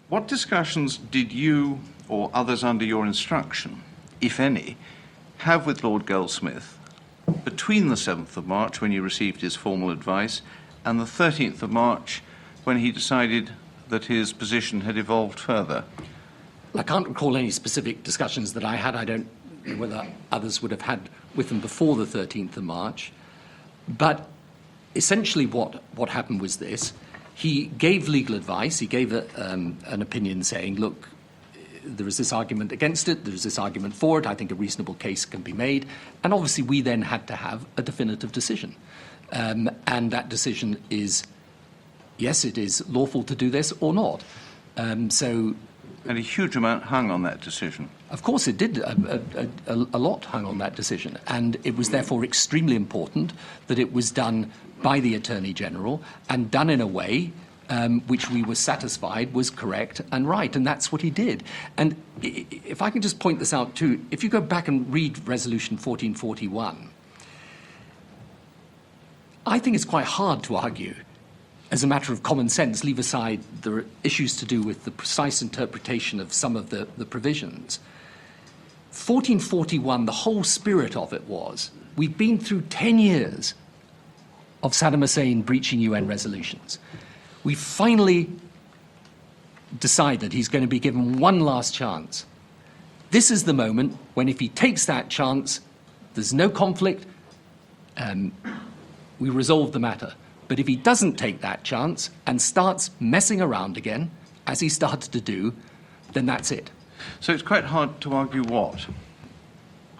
What discussions did you or others under your instruction, if any, have with Lord Goldsmith between the 7th of March, when you received his formal advice, and the 13th of March, when he decided that his position had evolved further? I can't recall any specific discussions that I had. I don't know whether others would have had with him before the 13th of March. But essentially what happened was this. He gave legal advice. He gave an opinion saying, look, there is this argument against it, there is this argument for it, I think a reasonable case can be made. And obviously we then had to have a definitive decision. And that decision is, yes, it is lawful to do this or not. And a huge amount hung on that decision. Of course it did. A lot hung on that decision. And it was therefore extremely important that it was done by the Attorney General and done in a way which we were satisfied was correct and right. And that's what he did. And if I can just point this out too, if you go back and read Resolution 1441, I think it's quite hard to argue, as a matter of common sense, leave aside the issues to do with the precise interpretation of some of the provisions. 1441, the whole spirit of it was, we've been through 10 years of Saddam Hussein breaching UN resolutions. We finally decided he's going to be given one last chance. This is the moment when, if he takes that chance, there's no conflict, we resolve the matter. But if he doesn't take that chance and starts messing around again, as he started to do, then that's it. So it's quite hard to argue what?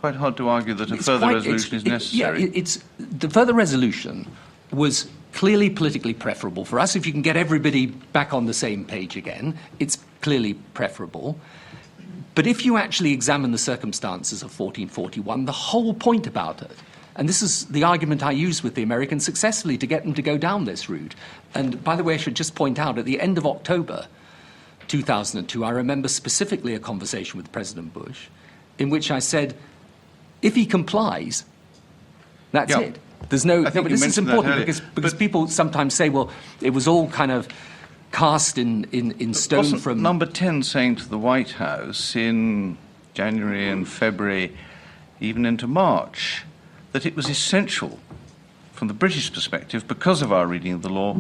Quite hard to argue that a further resolution is necessary? Yeah, the further resolution was clearly politically preferable for us. If you can get everybody back on the same page again, it's clearly preferable. But if you actually examine the circumstances of 1441, the whole point about it, and this is the argument I used with the Americans successfully to get them to go down this route. And by the way, I should just point out, at the end of October 2002, I remember specifically a conversation with President Bush in which I said, if he complies, that's it. There's no, but this is important because people sometimes say, well, it was all kind of cast in stone wasn't from... Number 10 saying to the White House in January and February, even into March, that it was essential from the British perspective, because of our reading of the law,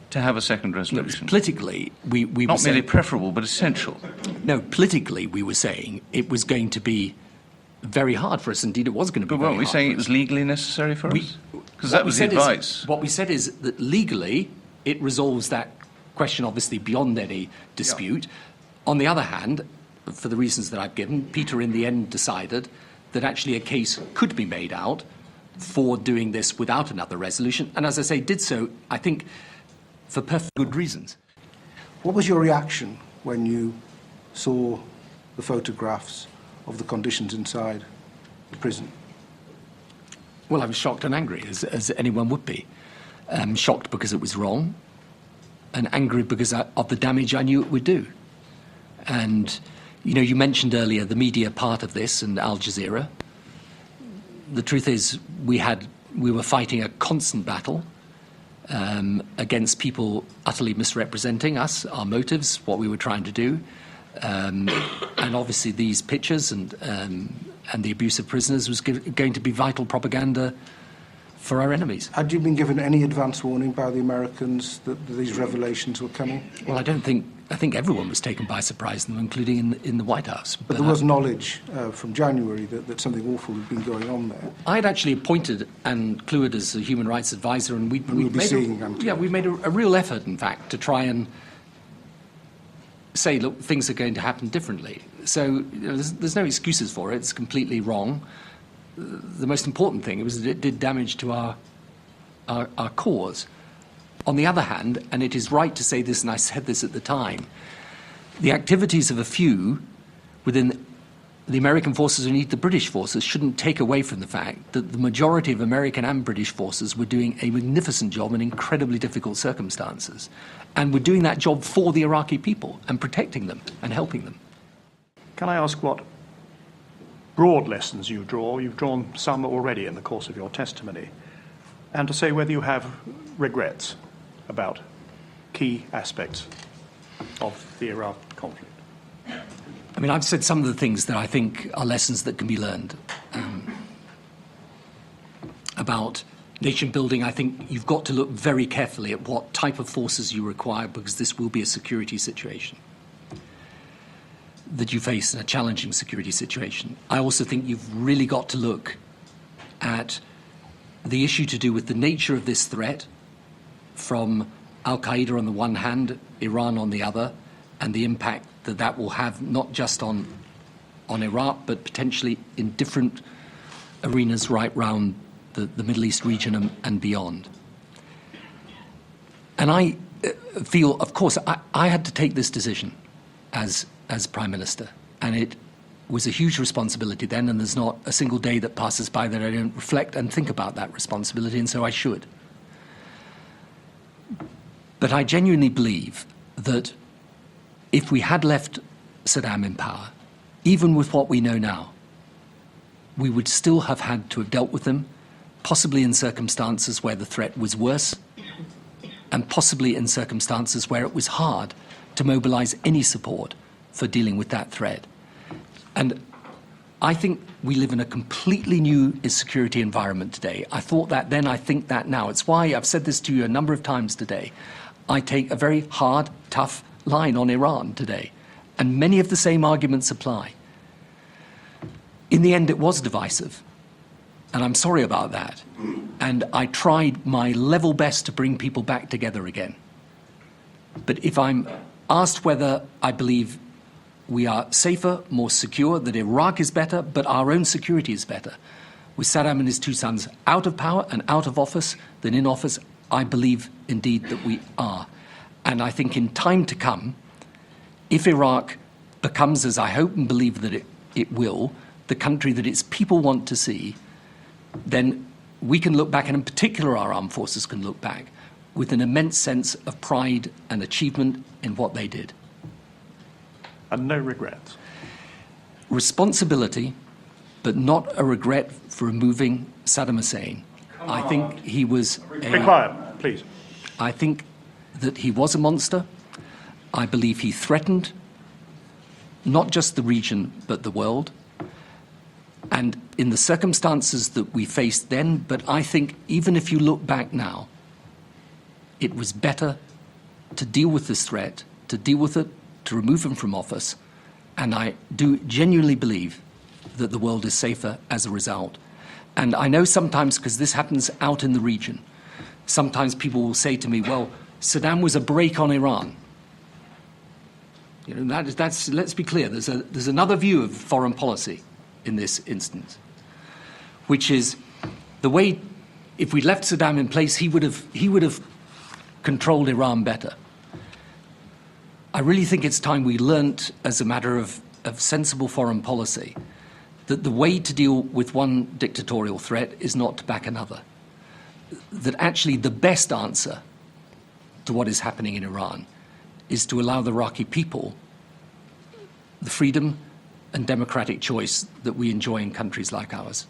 to have a second resolution? Politically, we were not merely preferable, but essential. No, politically, we were saying it was going to be very hard for us. Indeed, it was going to be very hard. But weren't we saying it was legally necessary for us? Because that was the advice. What we said is that legally, it resolves that question, obviously, beyond any dispute. Yeah. On the other hand, for the reasons that I've given, Peter in the end decided that actually a case could be made out for doing this without another resolution. And as I say, did so, I think, for perfect good reasons. What was your reaction when you saw the photographs of the conditions inside the prison? Well, I was shocked and angry, as anyone would be. Shocked because it was wrong, and angry because of the damage I knew it would do. And, you know, you mentioned earlier the media part of this and Al Jazeera. The truth is, we were fighting a constant battle against people utterly misrepresenting us, our motives, what we were trying to do. And obviously these pictures and the abuse of prisoners was going to be vital propaganda for our enemies. Had you been given any advance warning by the Americans that these revelations were coming? Well, I think everyone was taken by surprise, including in the White House. But there was knowledge from January that something awful had been going on there. I'd actually appointed Anne Cleward as a human rights advisor, and we made a real effort, in fact, to try and say, look, things are going to happen differently. So there's no excuses for it. It's completely wrong. The most important thing was that it did damage to our cause. On the other hand, and it is right to say this, and I said this at the time, the activities of a few within the American forces, or indeed the British forces, shouldn't take away from the fact that the majority of American and British forces were doing a magnificent job in incredibly difficult circumstances, and were doing that job for the Iraqi people and protecting them and helping them. Can I ask what broad lessons you draw? You've drawn some already in the course of your testimony. And to say whether you have regrets about key aspects. of the Iraq conflict? I mean, I've said some of the things that I think are lessons that can be learned. About nation building, I think you've got to look very carefully at what type of forces you require, because this will be a security situation that you face, in a challenging security situation. I also think you've really got to look at the issue to do with the nature of this threat from Al-Qaeda on the one hand, Iran on the other, and the impact that that will have not just on Iraq, but potentially in different arenas right round the Middle East region and beyond. And I feel, of course, I had to take this decision as Prime Minister, and it was a huge responsibility then, and there's not a single day that passes by that I don't reflect and think about that responsibility, and so I should. But I genuinely believe that if we had left Saddam in power, even with what we know now, we would still have had to have dealt with them, possibly in circumstances where the threat was worse, and possibly in circumstances where it was hard to mobilize any support for dealing with that threat. And I think we live in a completely new security environment today. I thought that then, I think that now. It's why I've said this to you a number of times today. I take a very hard, tough line on Iran today, and many of the same arguments apply. In the end, it was divisive, and I'm sorry about that. And I tried my level best to bring people back together again. But if I'm asked whether I believe we are safer, more secure, that Iraq is better, but our own security is better, with Saddam and his two sons out of power and out of office than in office, I believe indeed that we are. And I think in time to come, if Iraq becomes, as I hope and believe that it will, the country that its people want to see, then we can look back, and in particular our armed forces can look back, with an immense sense of pride and achievement in what they did. And no regrets? Responsibility, but not a regret for removing Saddam Hussein. I think he was Be quiet, please. I think that he was a monster. I believe he threatened not just the region, but the world. And in the circumstances that we faced then, but I think even if you look back now, it was better to deal with this threat, to deal with it, to remove him from office. And I do genuinely believe that the world is safer as a result. And I know sometimes, because this happens out in the region, sometimes people will say to me, well, Saddam was a brake on Iran. You know, that's let's be clear, there's another view of foreign policy in this instance, which is the way, if we'd left Saddam in place, he would have controlled Iran better. I really think it's time we learnt, as a matter of sensible foreign policy, that the way to deal with one dictatorial threat is not to back another. That actually the best answer to what is happening in Iran is to allow the Iraqi people the freedom and democratic choice that we enjoy in countries like ours.